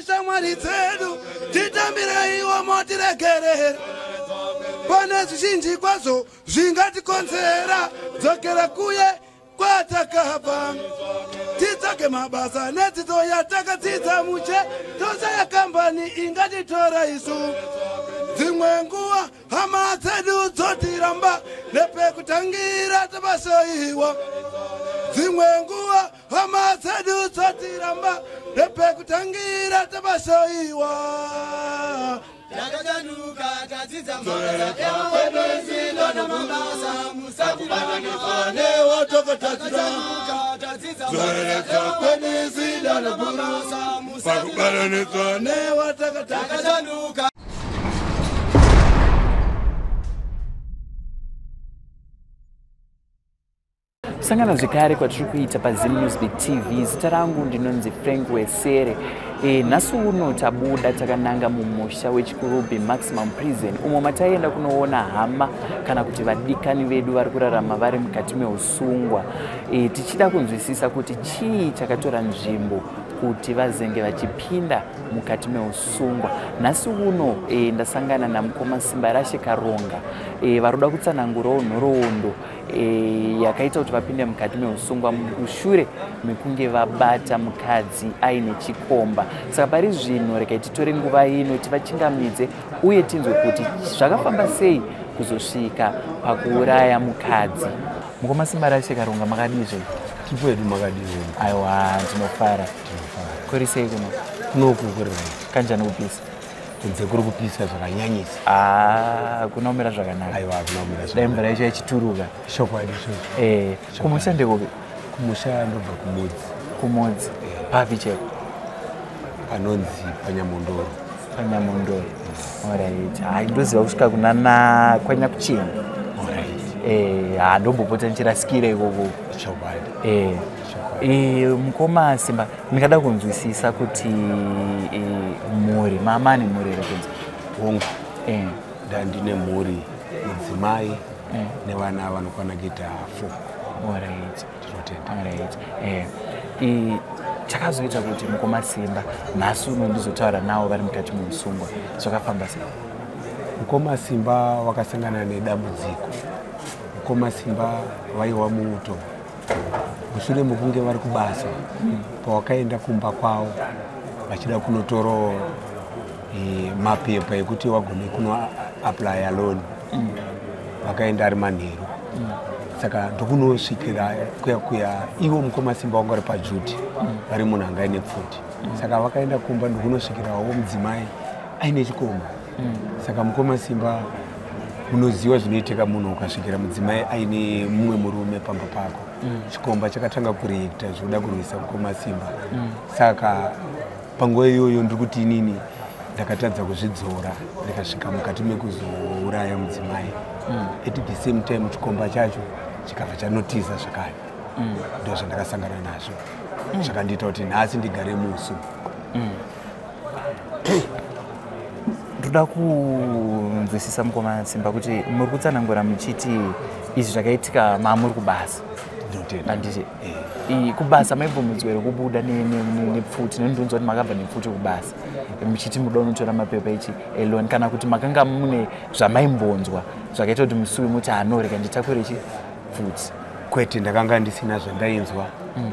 shamwari dzedu titambire iwo motiregerera pane zvizhinji kwazvo zvingatikonzera dzokera kuye kwatakabva tidzake mabasa nedzidzo yatakadzidza muche tosa yakambani ingatitora isu dzimwe nguva hama dzedu dzotiramba nepekutangira tabashoiwa dzimwe nguva hama dzedu dzotiramba nepekutangira tabashoiwa Yakajanuka tadzidza mabasa ewezindo namabasa musakubananidzwa newotokotadzira tadzidza mabasa ewezindo namabasa musakubananidzwa newotokotadzira. Sangana zvekare kwatiri kuita paZim Newsbeat TV. Zita rangu ndinonzi Frank Wesere. Nhasi uno tabuda takananga mumusha weChikurubi Maximum Prison umo mataenda kunoona hama kana kuti vadikani vedu vari kurarama vari mukati meusungwa. Tichida kunzwisisa kuti chii chakatora nzvimbo kuti vazenge vachipinda mukati meusungwa. Nhasi uno ndasangana namukoma Simba Rashe Karonga varoda kutsanangurawo nhoroondo yakaita kuti vapinde mukati meusungwa mushure mekunge vabata mukadzi aine chikomba. Saka pari zvino regai titore nguva ino tivachingamidze uye tinzwe kuti zvakafamba sei kuzosvika pakuuraya mukadzi. Mukoma Simba Rashe Karonga makadizve? Tipwedu makadizve. Aiwa, ndinofara. Kuri sei kuno? Kunoku kuri kanjani kupisa? Kunze kuri kupisa zvakanyanyisa. Kunomira zvakanaka. Aiwa, kunomira zvakanaka. Dai mvura yacho ichituruka. Shokwadi shoko. Kumusha ndekupi? Kumusha ndobva kumudzi. Kumudzi. Papi cheko? Panonzi Panyamondoro. Panyamondoro. Alright. Ndoziva kusvika kunana Kwanyakuchena. Alright. Ndombopota ndichirasikira ikoko. Shokwadi. Mukoma Simba, ndingada kunzwisisa kuti mhuri mama ne mhuri rekunzi hongu ndandine mhuri mudzimai nevana vanokwana kuita 4. Alright. Tinotenda. Alright. Chakazoita kuti Mukoma Simba nhasi uno ndizotaura nawo vari mukati meusungwa zvakafamba sei? Mukoma Simba wakasangana nedambudziko. Mukoma Simba vaiwa muto mushure mekunge vari kubasa pawakaenda kumba kwavo vachida kunotora mapepa ekuti wagone kuno apply loan vakaenda ari manheru. Saka ndokunosvikira kuya ivo Mukoma Simba wanga vari pajuti vari munhu anga aine pfuti. Saka vakaenda kumba ndokunosvikirawo mudzimai aine chikomba. Saka Mukoma Simba unoziva zvinoitika munhu ukasvikira mudzimai aine mumwe murume pamba pako. Chikomba chakatanga kureakta zvoda kurwisa Mukoma Simba. Saka panguva iyoyo ndikuti inini ndakatadza kuzvidzora ndikasvika mukati mekuzouraya mudzimai. At the same time chikomba chacho chikabva chanotiza zvakare. Ndo zvandakasangana nazvo zvakandiita kuti nhasi ndigare musu. Ndoda kunzwisisa Mukoma Simba kuti muri kutsanangura muchiti izvi zvakaitika mamuri kubasa. Handiti kubasa maibvumidzwa here kubuda nepfuti nendonzwa kuti makabva nepfuti kubasa muchiti muda unotora mapepa ichi eloni kana kuti makanga mune zvamaimbonzwa zvakaita kuti musuwi muti rega nditakure ichi pfuti? Kwete, ndakanga ndisina zvandainzwa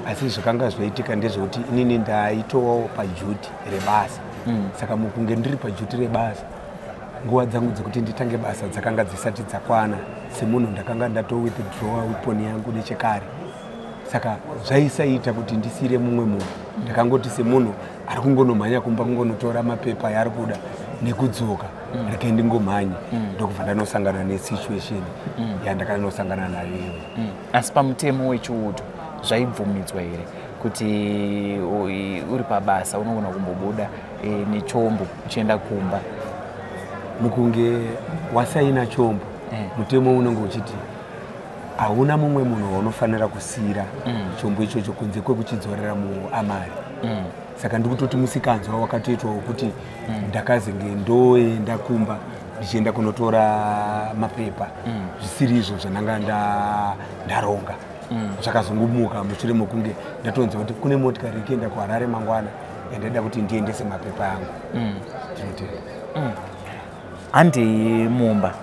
asi zvakanga zvaitika ndezvekuti inini ndaitowawo pajuti rebasa. Saka mukunge ndiri pajuti rebasa nguva dzangu dzekuti nditange basa dzakanga dzisati dzakwana. Semunhu ndakanga ndatowithdrawa weapon yangu nechekare. Saka zvaisaita kuti ndisire mumwe munhu. Ndakangoti semunhu ari kungonomhanya kumba kungonotora mapepa yaari kuda nekudzoka rekai ndingomhanye. Ndokubva ndanosangana nesituation yandakanosangana nayo iwe. Asi pamutemo wechiuto zvaibvumidzwa here kuti uri pabasa unogona kumbobuda nechombo uchienda kumba? Mukunge wasaina chombo mutemo unenge uchiti hauna mumwe munhu waunofanira kusira chombo ichocho kunze kwekuchidzorera muamari. Saka ndikutoti musikanzwa wakatoitwa kuti ndakazenge ndoenda kumba ndichienda kunotora mapepa zvisiri izvo zvananga ndaronga. Zvakazongumuka mushure mekunge ndatonzwa kuti kune motikari ichienda kuHarare mangwana ndaida kuti ndiendese mapepa angu. Handi Mumba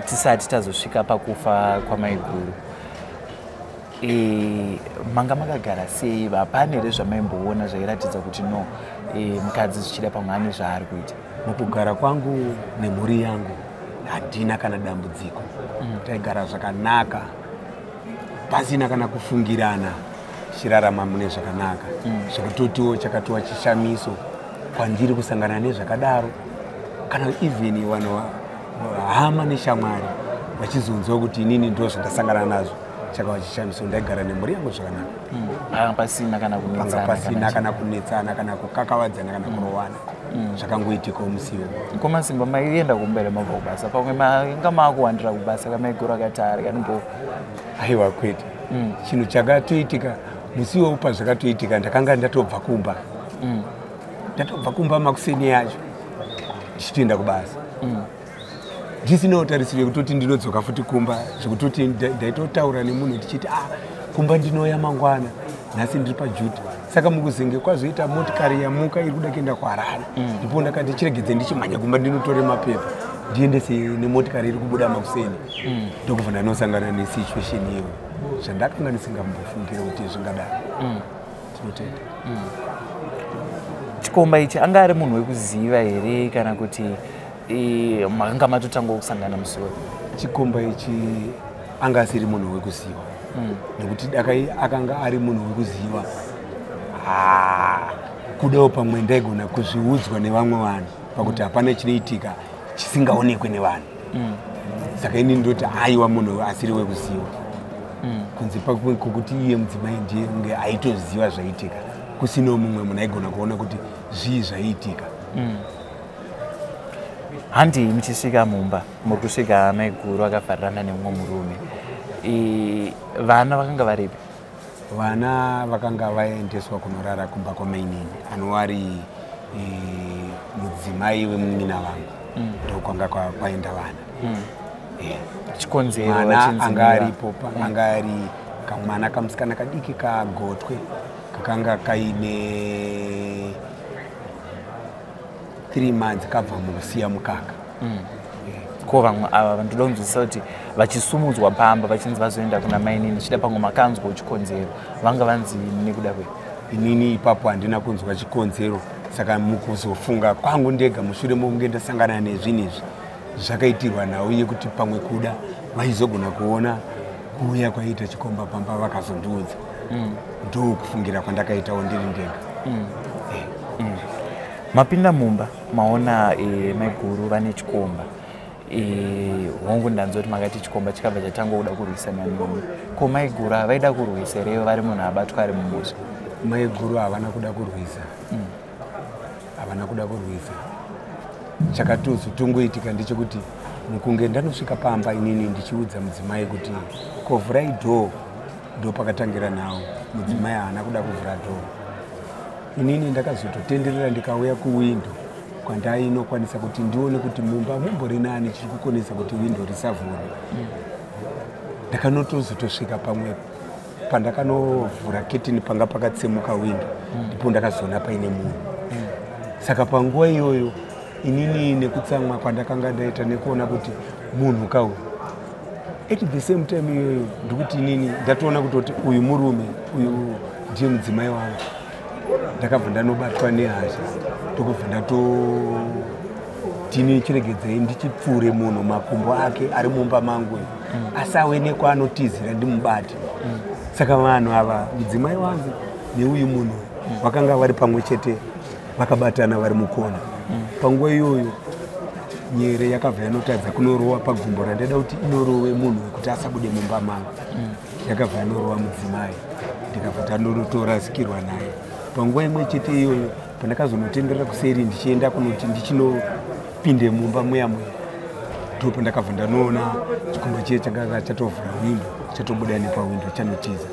tisati tazosvika pakufa kwaMaiguru, manga makagara sei? Hapana here zvamaimboona zvairatidza kuti no mukadzi zvichida pamwe zvaari kuita? Mukugara kwangu nemhuri yangu handina kana dambudziko. Taigara zvakanaka pasina kana kufungirana, chirarama mune zvakanaka. Zvekutotiwo chakatova chishamiso kwandiri kusangana nezvakadaro, kana even vanhu hama neshamwari vachizonzwa kuti inini ndo zvandasangana nazvo, chakava chishamiso. Ndaigara nemhuri yangu zvakanaka, pasina kana kunetsana kana kukakavadzana kana kurowana. Zvakangoitika musiwo. Komasimba maienda kumbere mabva kubasa, pamwe manga makuwandira kubasa kaMaiguru akati ari kanombo. Aiwa kwete, chinhu chakatoitika musiwo upa zvakatoitika, ndakanga ndatobva kumba. Ndatobva kumba makuseni yacho ndichitoenda kubasa. Ndisina utarisiro kutoti ndinodzoka futi kumba, zvekutoti ndaitotaura nemunhu ndichiti kumba ndinoya mangwana, nhasi ndiri paJuta. Saka mukuzenge kwazoita motikari yamuka iri kuda kuenda kuHarare, ndipo ndakati chiregedze ndichimhanya kumba ndinotore mapepa ndiendese nemotikari iri kubuda makuseni. Ndokubva ndanosangana nesituation iyo zvandakanga ndisingambofungire kuti zvingadaro. Tinotenda. Chikomba ichi anga ari munhu wekuziva here kana kuti manga matotanga kusangana musoro? Chikomba ichi anga asiri munhu wekuziva, nekuti dakai akanga ari munhu wekuziva kudawo pamwe ndaigona kuzviudzwa nevamwe vanhu pakuti hapana chinoitika chisingaonekwe nevanhu. Saka ini ndoti aiwa munhu asiri wekuziva, kunze kwekuti iye mudzimai ndiye aitoziva zvaitika, kusino mumwe munhu aigona kuona kuti zvii zvaitika. Handi muchisvika Mumba, muri kusvika Maiguru akavharirana nemumwe murume, vana vakanga varipi? Vana vakanga vaendeswa kunorara kumba kwamainini, anova ari mudzimai wemunina vangu, ndokwanga kwaenda vana. Chikonzero mwana anga aripo, anga ari kamwana kamusikana kadiki kagotwe kakanga kaine 3 months kabva mukusiya mukaka. Ko vamwe ava vandoda kunzwisisa kuti vachisumudzwa pamba vachinzi vazoenda kuna mainini chida pamwe makanzwa chikonzero, vanga vanzi nekuda kwe? Inini ipapo handina kunzwa chikonzero, saka mukuzofunga kwangu ndega mushure mokunge ndasangana nezvinhu izvi zvakaitirwa nawo yekuti pamwe kuda vaizogona kuona kuuya kwaita chikomba pamba vakazondiudza. Ndokufungira kwandakaitawo ndiri ndega. Mapinda Mumba maona Maiguru vane chikomba, hongu ndanzoti makati chikomba chikabva chatanga kuda kurwisana nemi. Ko Maiguru avaida kurwisa here vari munhu abatwa ari mumusha? Maiguru havana kuda kurwisa, havana kuda kurwisa. Chakatozotongoitika ndechekuti mukunge ndanosvika pamba inini ndichiudza mudzimai kuti kovhurai dhoo, ndo pakatangira nawo. Mudzimai haana kuda kuvhura dhoo. Inini ndakazototenderera ndikauya kuwindo kwandainokwanisa kuti ndione kuti Mumba mumbori nani chiri kukonesa kuti windo risavhurwe. Ndakanotozotosvika pamwe pandakanovhura ketini panga pakatsemuka windo, ndipo ndakazoona paine munhu. Saka panguva iyoyo inini nekutsamwa kwandakanga ndaita nekuona kuti munhu kauyu, at the same time iyoyo ndikuti inini ndatoona kutoti uyu murume, uyu ndiye mudzimai wangu. Ndakabva ndanobatwa nehasha, ndokubva ndatotini chiregedzei ndichipfuure munhu makumbo ake ari mumba mangu, asawe nekwaanotizira ndimubati. Saka vanhu ava, mudzimai wangu neuyu munhu, vakanga vari pamwe chete vakabatana vari mukona. Panguva iyoyo nyere yakabva yanotadza kunorowa pagumbo randaida kuti inorowe munhu wekuti asabude mumba mangu. Yakabva yanorowa mudzimai, ndikabva ndanotorasikirwa naye. Panguva imwe chete iyoyo pandakazonotenderera kuseri ndichienda kunoti ndichinopinde mumba muyamwe, ndipo pandakabva ndanoona chikomba chiye chakanga chatovhura windo, chatobuda nepawindo chanotiza.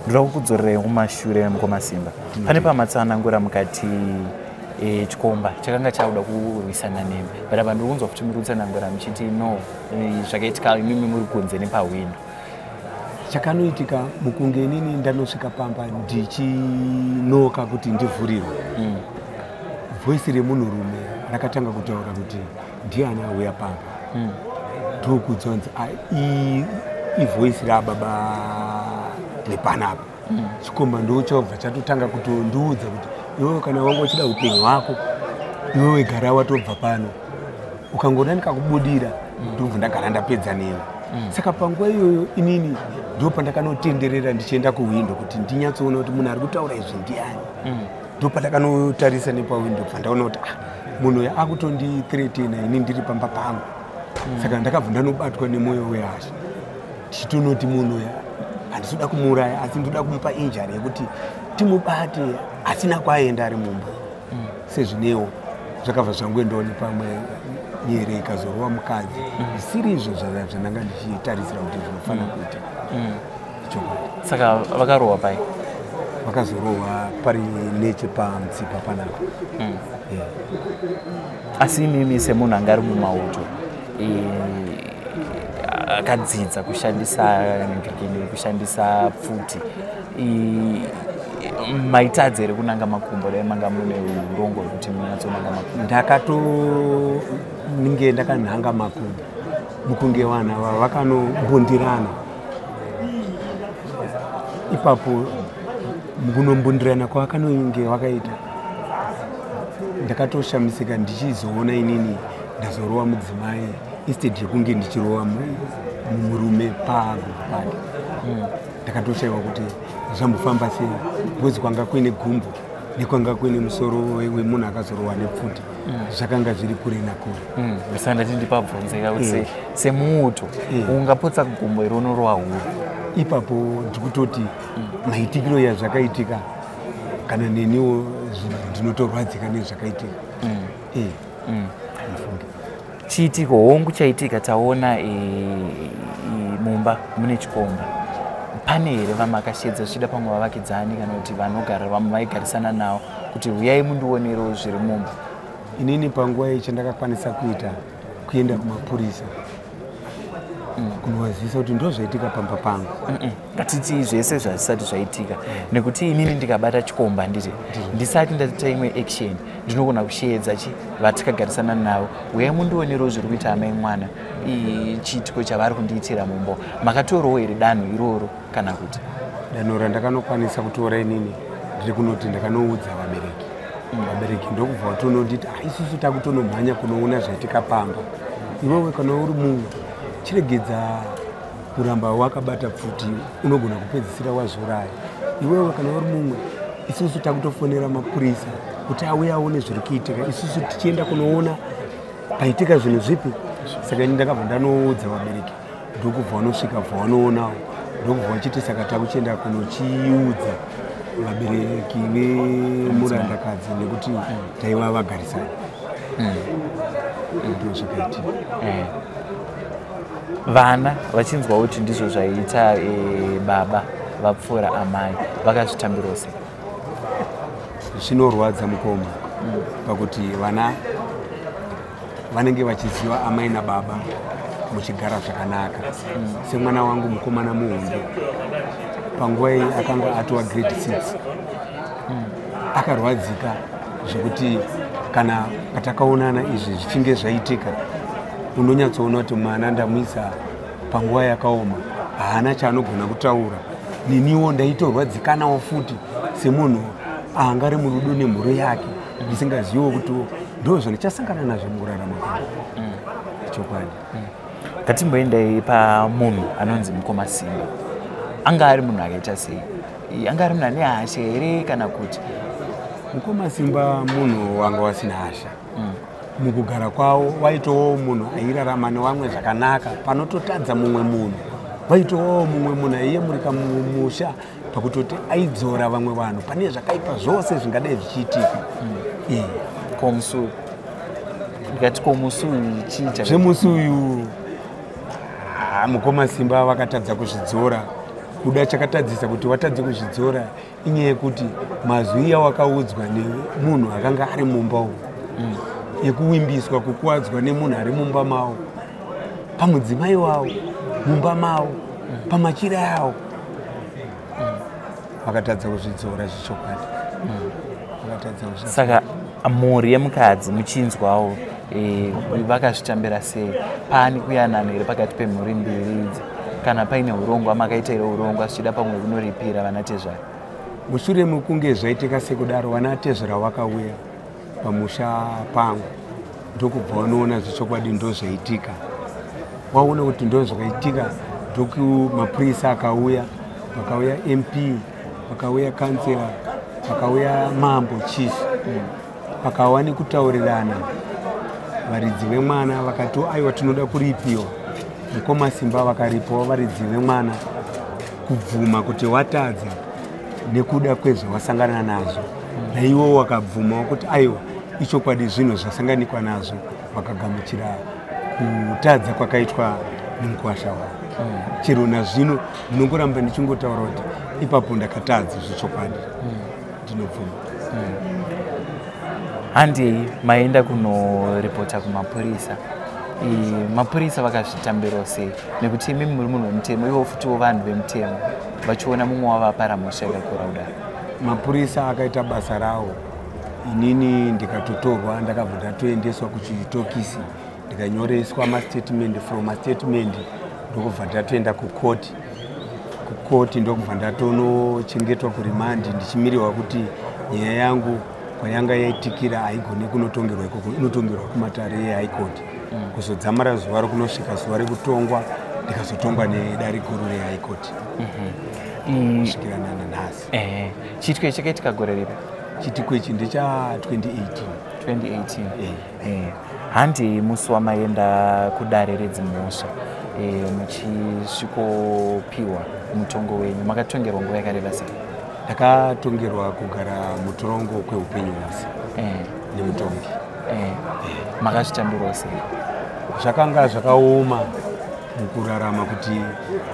Ndoda kukudzorerei kumashure mukomasimba. Pane pamatsanangura mukati chikomba chakanga chauda kurwisana nemi, but apa ndiri kunzwa kuti muri kutsanangura muchiti no zvakaitika imimi muri kunze nepawindo. chakanoitika mukunge inini ndanosvika pamba ndichinoka kuti ndivhurirwe voisi remunhurume rakatanga kutaura kuti ndiani auya pamba ndokudzonzi ivoisi rababa lepanapa chikomba ndochobva chatotanga kutondiudza kuti iwewe kana wanga uchida upenyu hwako iwewe gara watobva pano ukangoda ndikakubudira ndobva ndagara ndapedza newe saka panguva iyoyo inini ndo pandakanotenderera ndichienda kuwindo kuti ndinyatsoona kuti munhu ari kutaura izvi ndiani ndo pandakanotarisa nepawindo pandaona kuti munhu uyu akutondithreatena ini ndiri pamba pangu saka ndakabva ndanobatwa nemwoyo wehasha ndichitonoti munhu uyu handisi kumuuraya asi ndoda kumupa injari yekuti timubate asina kwaenda ari mumba sezvinewo zvakabva zvangoendawo nepamwe nyere ikazorowa mukadzi zvisiri izvo zvandanga ndichitarisira kuti zvinofanira kuita saka vakarohwa pai vakazorohwa pari nechepamutsipa panapa asi imimi semunhu anga ari mumauto akadzidza kushandisa ngirikini kushandisa pfuti maitadzi here kunanga makumbo dai manga mune urongo kuti munyatsonanga makumbo ndakatoninge ndakanhanga makumbo mukunge vanhu ava vakanombundirana ipapo mukunombundirana kwavakanonge vakaita ndakatoshamisika ndichizoona inini ndazorowa mudzimai instead yekunge ndichirowa murume pake ndakatoshayiwa kuti zvambofamba sei bcause kwanga kuine gumbo nekwanga kuine musoro wemunhu akazorowa nepfuti zvakanga zviri kure nakure saka ndati ndipabvunzika kuti semuuto ungapotsa gumbo ironorowa huru ipapo ndikutoti maitikiro yazvakaitika kana neniwo ndinotorwadzika nezvakaitika chiitiko hongu chaitika taona mumba mune chikomba pane here vamakashedza zvichida pamwe vavakidzani kana kuti vanogara vamwe vaigarisana navo kuti uyai mundionerewo zviri mumba inini panguva iyi chandakakwanisa kuita kuenda kumapurisa kunovazivisa kuti ndozvaitika pamba pangu ngatiti zvese zvazvisati zvaitika nekuti inini ndikabata chikomba ndisati ndatita imwe action ndinogona kushedza vatikagarisana navo uyai mundionerewo zviri kuita amai mwana chiitiko chavari kundiitira mumba makatorawo here danho iroro kana kuti danho randakanokwanisa kutora inini ndiri kunoti ndakanoudza vabereki ndokubva vatononditi isusu takutonomhanya kunoona zvaitika pamba iwewe kana uri munhu chiregedza kuramba wakabata pfuti unogona kupedzisira wazvoraya iwewe kana uri mumwe isusu takutofonera mapurisa kuti auye aone zviri kuitika isusu tichienda kunoona paitika zvinhu zvipi saka ini ndakabva ndanoudza vabereki ndokubva vanosvika bva vanoonawo ndokubva vachiti saka takuchienda kunochiudza vabereki vemurandakadzi nekuti taiva vagarisana ndo zvakaitika vana vachinzwa kuti ndizvo zvaiita baba vapfuura amai vakazvitambirawo sei zvinorwadza mukoma pakuti vana vanenge vachiziva amai nababa muchigara zvakanaka semwana wangu mukomana muhombe panguva iyi akanga atowa grade 6 akarwadzika zvekuti kana patakaonana izvi zvichinge zvaitika unonyatsoona kuti mwana ndamuisa panguva yakaoma haana chaanogona kutaura neniwo ndaitorwadzikanawo futi semunhu angari murudo nemhuri yake ndisingaziviwo kuti ndozvo ndichasangana nazvo mukurarama kwangu chokwadi ngatimboendai pamunhu anonzi Mukoma Simba anga ari munhu akaita sei anga ari munhu ane hasha here kana kuti Mukoma Simba munhu wanga wasina hasha mukugara kwawo waitowo munhu airarama nevamwe zvakanaka panototadza mumwe munhu vaitowo mumwe munhu aiyemurika mumusha pakutoti aidzora vamwe vanhu pane zvakaipa zvose zvingadai zvichiitika komusu ndikati komusu chiita zvemusi uyu Mukoma Simba vakatadza kuzvidzora kuda chakatadzisa kuti watadza kuzvidzora inyaya yekuti mazwi awakaudzwa nemunhu akanga ari mumba umu yekuwimbiswa kukuwadzwa nemunhu ari mumba mawo pamudzimai wawo mumba mawo pamachira yawo vakatadza kuzvidzora zvichokwadi. Saka mhuri yemukadzi muchinzwawo vakazvitambira sei? Pani kuyanana here pakati pemhuri mbiri idzi? Kana paine urongwa makaita here urongwa zvichida pamwe kunoripira vana Tezvara? Mushure mekunge zvaitika sekudaro, vana Tezvara vakauya pamusha pangu, ndokubva wanoona zvichokwadi ndozvaitika. Waona kuti ndozvakaitika, ndoku mapurisa akauya, vakauya MP, vakauya kansela, vakauya mambo chief, vakawa nekutaurirana. Varidzi vemwana vakati aiwa tinoda kuripiwa. Mukoma Simba vakaripawo varidzi vemwana kubvuma kuti watadza nekuda kwezvawasangana nazvo. Naivo wakabvumawo kuti aiwa ichokwadi zvinhu zvasanganikwa nazvo, vakagamuchira kutadza kwakaitwa nemukwasha wavo. Chero nazvino ndinongoramba ndichingotaura kuti ipapo ndakatadza zvichokwadi. Ndinobvuma. Handei maenda kunoripota kumapurisa. Mapurisa vakazvitambirawo sei? Nekuti imi muri munhu wemutemo, ivo futiwo vanhu vemutemo, vachiona mumwe wavapara mhosva yakakura kudaro. Mapurisa akaita basa rawo. Inini ndikatotorwa ndakabva ndatoendeswa kuchitokisi, ndikanyoreswa mastatement. From mastatement ndokubva ndatoenda kukoti. Kukoti ndokubva ndatonochengetwa kurimandi ndichimirirwa kuti nyaya yangu kwayanga yaitikira haigone kunotongerwa ikoko, inotongerwa kumatare eHigh Court. Kuzodzamara zuva rokunosvika zuva rekutongwa, ndikazotongwa nedare guru reHigh Court. Kusvikira nanhasi. Chitiko ichi chakaitika gore ripi? Chitiko ichi ndecha 2018. Handei musi wamaenda kudare redzimhosva muchisvikopiwa mutongo wenyu, makatongerwa nguva yakareba sei? Ndakatongerwa kugara mutorongo kweupenyu hwose nemutongi. Makazvitambirawo sei? Zvakanga zvakaoma mukurarama kuti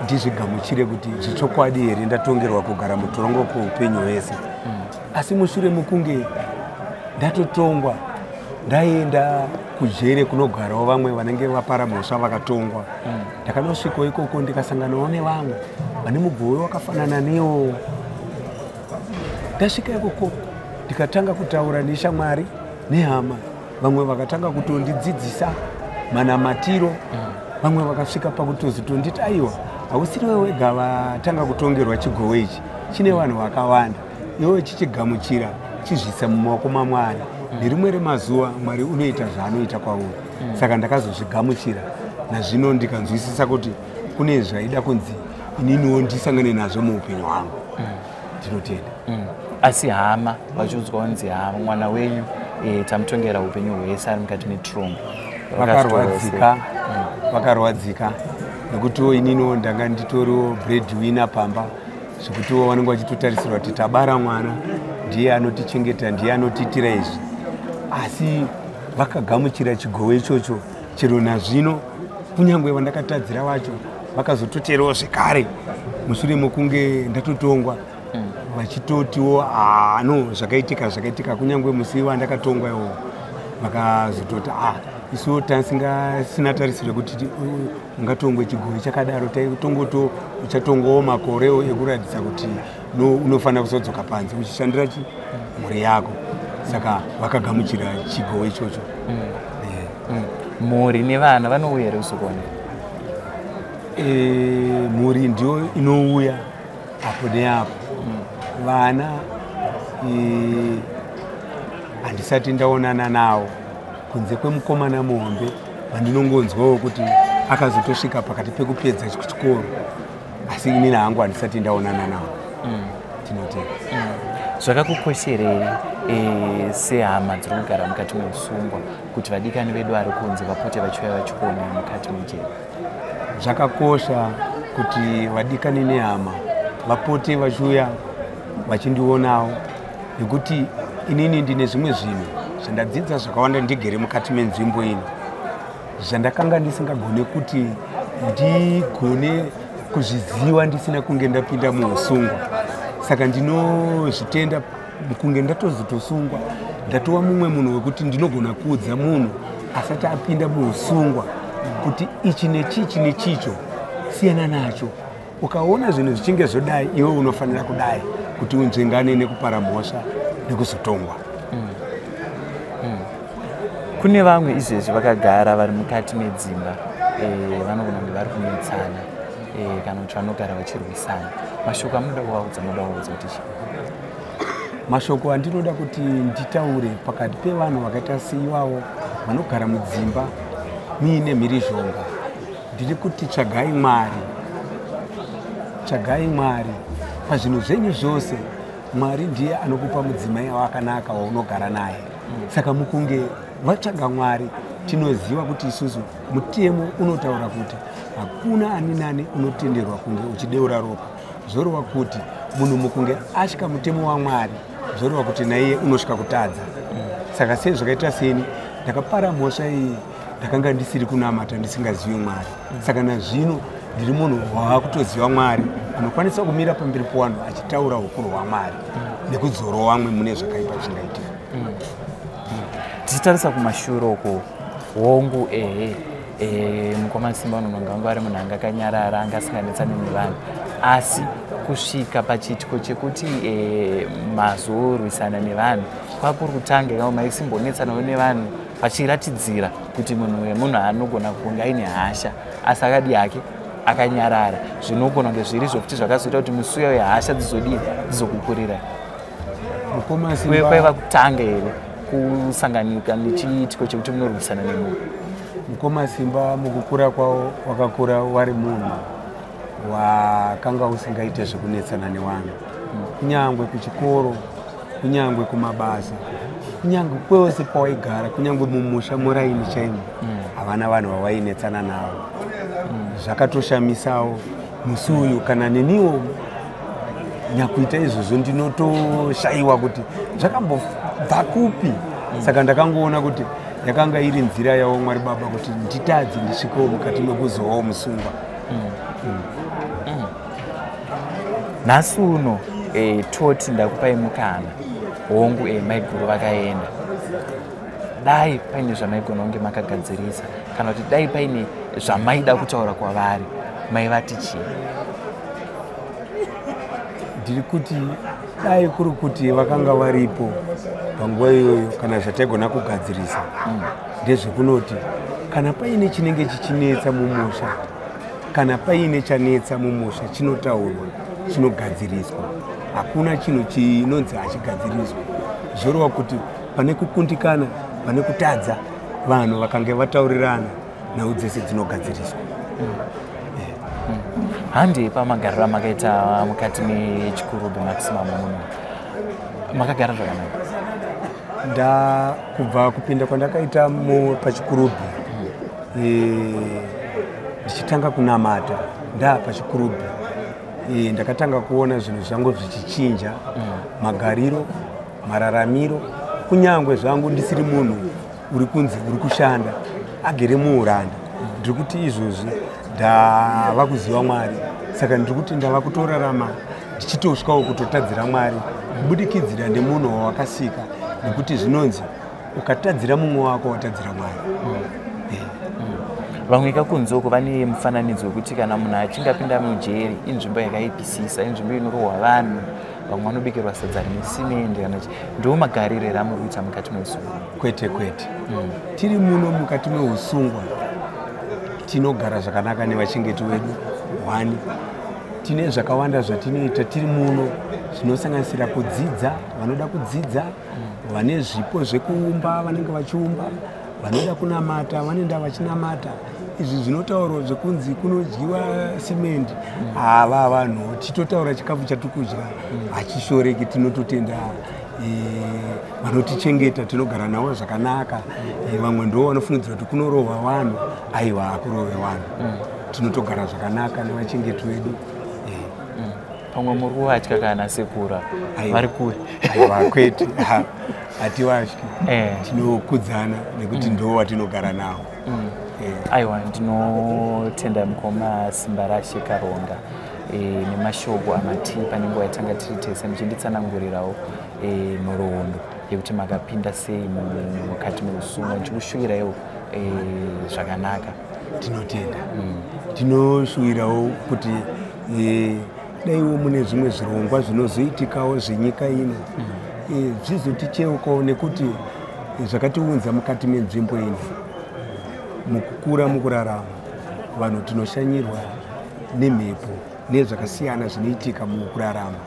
ndizvigamuchire kuti zvichokwadi here ndatongerwa kugara mutorongo kweupenyu hwese. Asi mushure mekunge ndatotongwa, ndaenda kujere kunogarawo vamwe vanenge vapara mhosva vakatongwa. Ndakanosvikawo ikoko ndikasanganawo nevamwe vane mugove wakafanana newo. Ndasvika ikoko ndikatanga kutaura neshamwari nehama, vamwe vakatanga kutondidzidzisa manamatiro, vamwe vakasvika pakutozotonditi aiwa hausiri wewe wega vatanga kutongerwa chigove ichi, chine vanhu vakawanda, iwe chichigamuchira chizvisa mumaoko maMwari. Nerimwe remazuva Mwari unoita zvaanoita kwauri. Saka ndakazozvigamuchira, nazvino ndikanzwisisa kuti kune zvaida kunzi ininiwo ndisangane nazvo muupenyu hwangu. Ndinotenda. Asi hama vachiudzwa kunzi hama mwana wenyu tamutongera upenyu hwese ari mukati metrombo, vakarwadzika nekutiwo ininiwo ndanga nditoriwo breadwinner pamba, zvekutiwo vanenge vachitotarisirwa kuti tabara mwana ndiye anotichengeta, ndiye anotiitira izvi. Asi vakagamuchira chigove ichocho. Chero nazvino kunyangwe vandakatadzira vacho vakazototerawo zvekare mushure mekunge ndatotongwa, vachitotiwo no zvakaitika kunyangwe musi wandakatongwa iwo vakazototi isuwo tasingasina tarisiro kuti ungatongwe chigove chakadaro, taitongoto uchatongawo makorewo ekuratidza kuti unofanira kuzodzoka panze uchishandira mhuri yako. Saka vakagamuchira chigove ichocho. Mhuri nevana vanouya here usokoni? Mhuri ndiyo inouya apo neapo. Vana handisati ndaonana nawo kunze kwemukomana muhombe vandinongonzwawo kuti akazotosvika pakati pekupedza chikoro, asi inini hangu handisati ndaonana nawo. Tinotenda. Zvakakukosherei sehama dziri kugara mukati meusungwa kuti vadikani vedu vari kunze vapote vachiuya vachikuona mukati mejeri? Zvakakosha kuti vadikani nehama vapote vachiuya vachindionawo, nekuti inini ndine zvimwe zvinhu zvandadzidza zvakawanda ndigere mukati menzvimbo ino, zvandakanga ndisingagone kuti ndigone kuzviziva ndisina kunge ndapinda muusungwa. Saka ndinozvitenda kunge ndatozotosungwa, ndatova mumwe munhu wekuti ndinogona kuudza munhu asati apinda muusungwa kuti ichi nechichi nechicho siyana nacho, ukaona zvinhu zvichinge zvodai iwe unofanira kudai kuti unzvengane nekupara mhosva nekuzotongwa. Kune vamwe izvezvi vakagara vari mukati medzimba vanogona kunge vari kunetsana kana kuti vanogara vachirwisana. Mashoko amunoda kuvaudza kuti chii? Mashoko andinoda kuti nditaure pakati pevanhu vakaita seivavo vanogara mudzimba muine mhirizhonga ndiri kuti tsvagai Mwari pazvinhu zvenyu zvose. Mwari ndiye anokupa mudzimai wakanaka waunogara naye. Saka mukunge vatsvaga Mwari, tinoziva kuti isusu mutemo unotaura kuti hakuna ani nani unotenderwa kunge uchideura ropa. Zorova kuti munhu mukunge asvika mutemo waMwari, zorova kuti naiye unosvika kutadza. Saka sei zvakaita seni ndakapara mhosva iyi ndakanga ndisiri kunamata ndisingazivi Mwari. Saka nazvino ndiri munhu waakutoziva Mwari, anokwanisa kumira pamberi pevanhu achitaura ukuru hwaMwari nekudzoro vamwe mune zvakaipa zvingaitika. Tichitarisa kumashure uko, hongu mukoma Simba unononga wanga ari munhu anga akanyarara, anga asinganetsani nevanhu, asi kusvika pachitiko chekuti mazorwisana nevanhu kwakuri kutanga ikawo maisimbonetsanawo nevanhu pachiratidzira kuti munhu anogona kunge aine hasha asi akadi yake akanyarara. Zvinogona kunge zviri zvokuti zvakazoita kuti musuya wehasha dzizokukurirai. Mukoma Simba uye kwaiva kutanga here kusanganika nechiitiko chekuti munorwisana nemunhu. Mukoma Simba mukukura kwavo wakakura wari munhu wakanga usingaite zvekunetsana nevanhu, kunyangwe kuchikoro, kunyangwe kumabasa, kunyangwe kwose pawaigara, kunyangwe mumusha muraini chaimo, havana vanhu vavainetsana navo. Zvakatoshamisawo musi uyu kana neniwo nyakuita izvozvo ndinotoshayiwa kuti zvakambobva kupi. Saka ndakangoona kuti yakanga iri nzira yawo Mwari Baba kuti nditadze ndisvikewo mukati mekuzovawo musungwa. Nhasi uno toti ndakupai mukana, hongu maiguru vakaenda. Dai paine zvamaigona kunge makagadzirisa kana kuti dai paine zvamaida kutaura kwavari, maivati chii? Ndiri kuti dai kuri kuti vakanga varipo panguva iyoyo kana zvataigona kugadzirisa ndezvekunoti kana paine chinenge chichinetsa mumusha, kana paine chanetsa mumusha chinotaurwa, chinogadziriswa. Hakuna chinhu chinonzi hachigadziriswa. Zvorova kuti pane kukundikana, pane kutadza, vanhu vakange vataurirana, nhau dzese dzinogadziriswa. Handi pamagariro amakaita mukati mechikurubi Maximum muno, makagara zvakanaka? Kubva kupinda kwandakaita pachikurubi ndichitanga kunamata pachikurubi ndakatanga kuona zvinhu zvangu zvichichinja, magariro, mararamiro, kunyangwe zvangu ndisiri munhu uri kunzi uri kushanda agere muuranda. Ndiri kuti izvozvi ndava kuziva Mwari, saka ndiri kuti ndava kutorarama ndichitosvikawo kutotadzira Mwari kubudikidzira nemunhu wawakasika, nekuti zvinonzi ukatadzira mumwe wako watadzira Mwari. Vamwe kakunzoko vane mufananidzo wekuti kana munhu achingapinda mujeri inzvimbo yakaipisisa, inzvimbo inorohwa vanhu, vamwe vanobikirwa sadza rine simende kana ndo magariro era muri kuita mukati meusungwa. Kwete tiri muno mukati meusungwa tinogara zvakanaka nevachengeti vedu. Wani tine zvakawanda zvatinoita tiri muno zvinosanganisira kudzidza, vanoda kudzidza, vane zvipo zvekuumba vanenge vachiumba, vanoda kunamata vanoenda vachinamata. Izvi zvinotaurwa zvekunzi kunodyiwa simendi, ava vanhu titotaura chikafu chatikudya hachishoreki. Tinototenda vanotichengeta, tinogara navo zvakanaka. Vamwe ndo vanofungidzira kuti kunorohwa vanhu, aiwa hakurove vanhu. Tinotogara zvakanaka nevachengeti vedu. Pamwe muri kuvatya kana sekura vari kure? Aiwa kwete, hativatyi, tinokudzana nekuti ndo vatinogara navo. Aiwa, ndinotenda mukoma Simba Rashe Karonga nemashoko amatipa nenguva yatanga tiri tese muchinditsanangurirawo nhoroondo yekuti makapinda sei mukati meusungwa, ndichikushuvirawo zvakanaka. Tinotenda, tinoshuvirawo kuti daiwo mune zvimwe zvirongwa zvinozoitikawo zvenyika ino zvizoticheukawo nekuti zvakatiunza mukati menzvimbo ino mukukura mukurarama vanhu tinoshanyirwa nemhepo nezvakasiyana zvinoitika mukurarama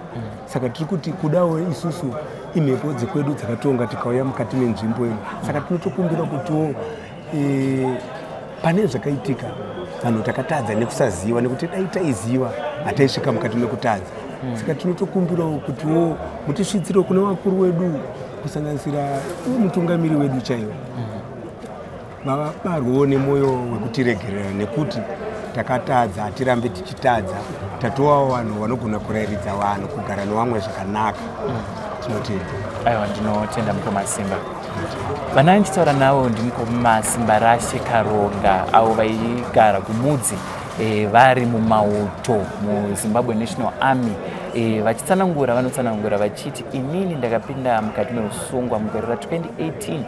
saka tiri kuti kudawo isusu imhepo dzekwedu dzakatonga tikauya mukati menzvimbo ino saka tinotokumbira kutiwo pane zvakaitika vanhu takatadza nekusaziva nekuti dai taiziva hataisvika mukati mekutadza saka tinotokumbirawo kutiwo mutisvitsire kuna vakuru wedu kusanganisira mutungamiri wedu chaiwo vabarwewo nemwoyo wekutiregerera nekuti takatadza hatirambe tichitadza tatovawo vanhu vanogona kurayiridza vanhu kugara nevamwe zvakanaka tinotenda. Aiwa, ndinotenda Mukoma Simba. Vana ndichitaura navo ndiMukoma Simba Rashe Karonga avo vaigara kumudzi vari mumauto muZimbabwe National Army vanotsanangura vachiti inini ndakapinda mukati meusungwa mugore ra2018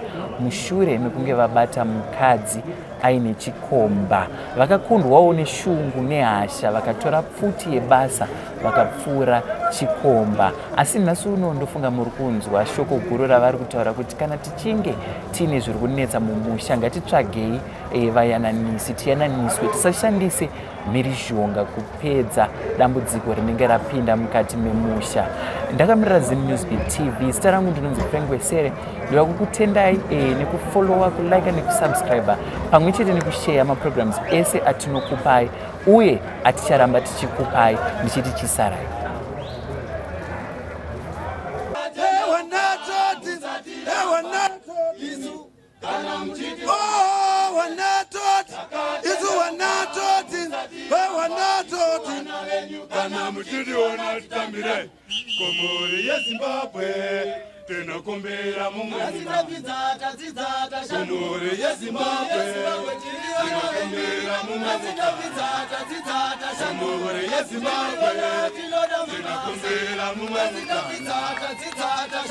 mushure mekunge vabata mukadzi aine chikomba vakakundwawo neshungu nehasha vakatora pfuti yebasa vakapfura chikomba. Asi nhasi uno ndofunga muri kunzwa shoko guru ravari kutaura kuti kana tichinge tiine zviri kunetsa mumusha ngatitsvagei vayananisi tiyananiswe tisashandise mhirizhonga kupedza dambudziko rinenge rapinda mukati memusha. Ndakamirira Zim News Beat TV, zita rangu ndinonzi Frank Wesere. Ndiwa kukutendai nekufollowa, kulike nekusubscribe pamwe chete nekushare maprograms ese atinokupai uye aticharamba tichikupai ndichiti chisarai. Komori yeZimbabwe tinokumbira mumwe Komori yeZimbabwe tinokumbira mumwe Komori yeZimbabwe tinokumbira mumwe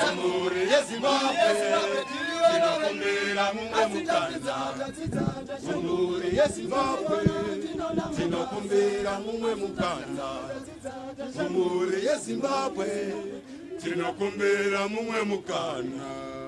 Komori yeZimbabwe tinokumbira mumwe Komori yeZimbabwe tinokumbira mumwe mukanda Komori yeZimbabwe tinokumbira mumwe mukana.